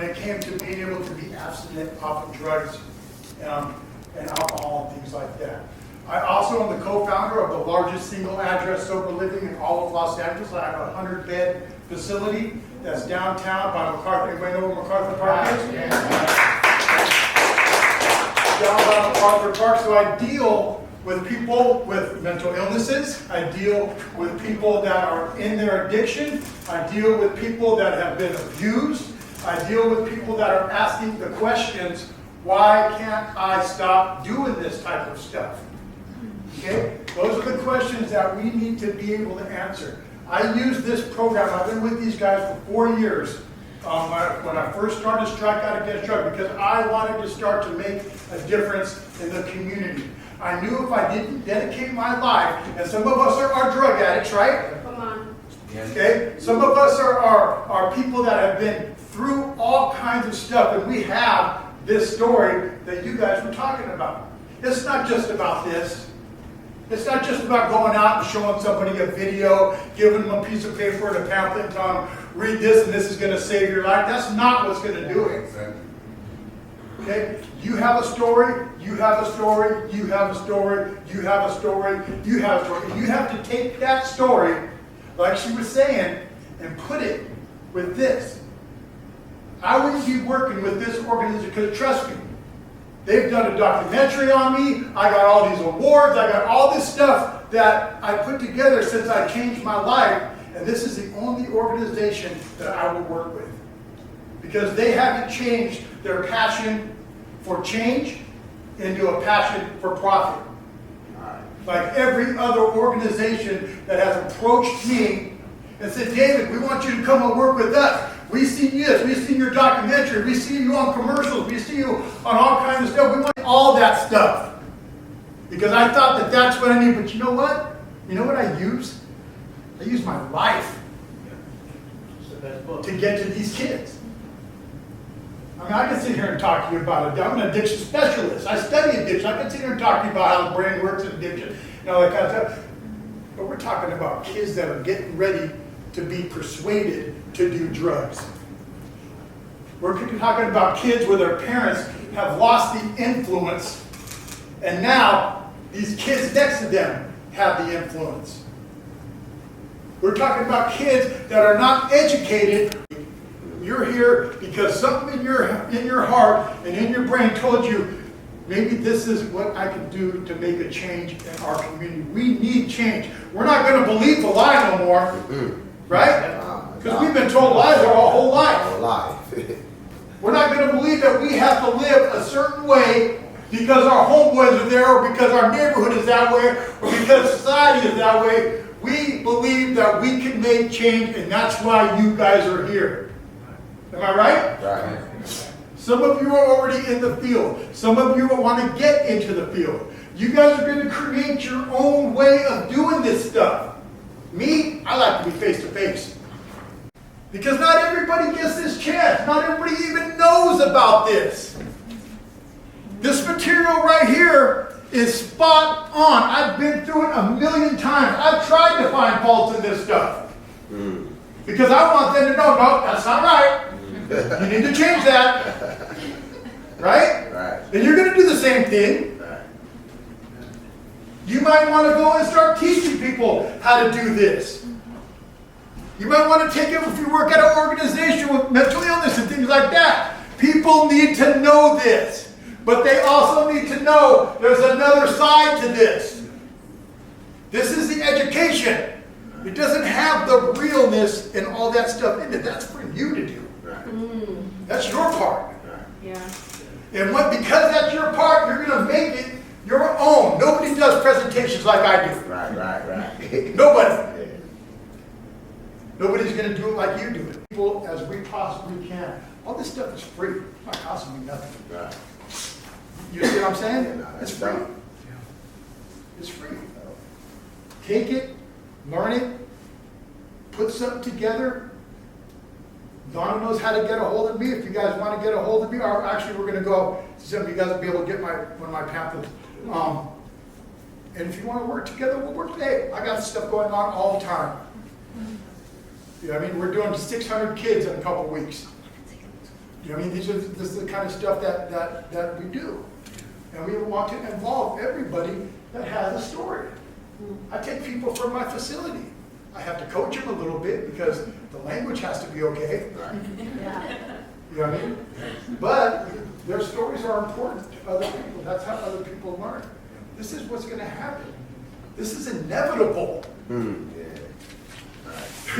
when it came to being able to be abstinent off of drugs and alcohol and things like that. I also am the co-founder of the largest single address sober living in all of Los Angeles. I have a 100-bed facility that's downtown by MacArthur. Anybody know where MacArthur Park is? Yeah. Down by MacArthur Park. So I deal with people with mental illnesses. I deal with people that are in their addiction. I deal with people that have been abused. I deal with people that are asking the questions, why can't I stop doing this type of stuff? Okay? Those are the questions that we need to be able to answer. I use this program. I've been with these guys for 4 years. When I first started Strike Out Against Drugs, because I wanted to start to make a difference in the community. I knew if I didn't dedicate my life, and some of us are drug addicts, right? Come on. Okay? Some of us are people that have been through all kinds of stuff, and we have this story that you guys were talking about. It's not just about this. It's not just about going out and showing somebody a video, giving them a piece of paper and a pamphlet and telling them, read this and this is going to save your life. That's not what's going to do it. Okay? You have a story, you have a story, you have a story, you have a story, you have a story. And you have to take that story, like she was saying, and put it with this. I wouldn't be working with this organization because trust me, they've done a documentary on me. I got all these awards. I got all this stuff that I put together since I changed my life. And this is the only organization that I will work with. Because they haven't changed their passion for change into a passion for profit. Like every other organization that has approached me and said, David, we want you to come and work with us. We've seen this. We've seen your documentary. We've seen you on commercials. We've seen you on all kinds of stuff. We want all that stuff. Because I thought that that's what I need. But you know what? You know what I use? I use my life to get to these kids. I mean, I can sit here and talk to you about it. I'm an addiction specialist. I study addiction. I can sit here and talk to you about how the brain works in addiction and all that kind of stuff. But we're talking about kids that are getting ready to be persuaded to do drugs. We're talking about kids where their parents have lost the influence, and now these kids next to them have the influence. We're talking about kids that are not educated. You're here because something in your heart and in your brain told you, maybe this is what I can do to make a change in our community. We need change. We're not going to believe the lie no more. Right? Because we've been told lies our whole life. We're not going to believe that we have to live a certain way because our homeboys are there, or because our neighborhood is that way, or because society is that way. We believe that we can make change, and that's why you guys are here. Am I right? Right. Some of you are already in the field. Some of you want to get into the field. You guys are going to create your own way of doing this stuff. Me, I like to be face to face. Because not everybody gets this chance. Not everybody even knows about this. This material right here is spot on. I've been through it a million times. I've tried to find faults in this stuff. Because I want them to know, no, that's not right. You need to change that. Right? Right. And you're going to do the same thing. Right. You might want to go and start teaching people how to do this. You might want to take it if you work at an organization with mental illness and things like that. People need to know this. But they also need to know there's another side to this. This is the education. It doesn't have the realness and all that stuff in it. That's for you to do. Right. That's your part. Right. Yeah. And because that's your part, you're going to make it your own. Nobody does presentations like I do. Right. Nobody. Nobody's going to do it like you do it. People as we possibly can. All this stuff is free. It's not costing me nothing. Right. You see what I'm saying? Yeah, no, that's It's free. right. It's free. Take it, learn it, put something together. Donna knows how to get a hold of me. If you guys want to get a hold of me, or actually we're going to go, some of you guys will be able to get one of my pamphlets. And if you want to work together, we'll work today. I got stuff going on all the time. Yeah, I mean, we're doing 600 kids in a couple weeks. You know what I mean? This is the kind of stuff that we do. And we want to involve everybody that has a story. I take people from my facility. I have to coach them a little bit because the language has to be okay. Yeah. You know what I mean? But their stories are important to other people. That's how other people learn. This is what's going to happen. This is inevitable. Hmm.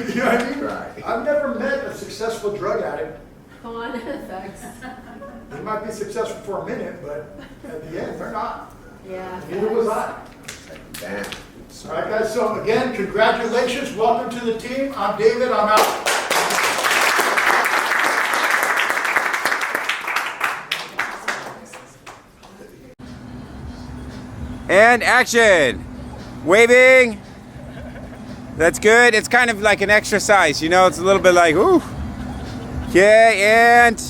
You know what I mean? Right. I've never met a successful drug addict. Come on, thanks. They might be successful for a minute, but at the end, they're not. Yeah. Neither was I. Damn. All right, guys. So again, congratulations. Welcome to the team. I'm David. I'm out. And action! Waving. That's good. It's kind of like an exercise, you know, it's a little bit like, ooh. Okay, and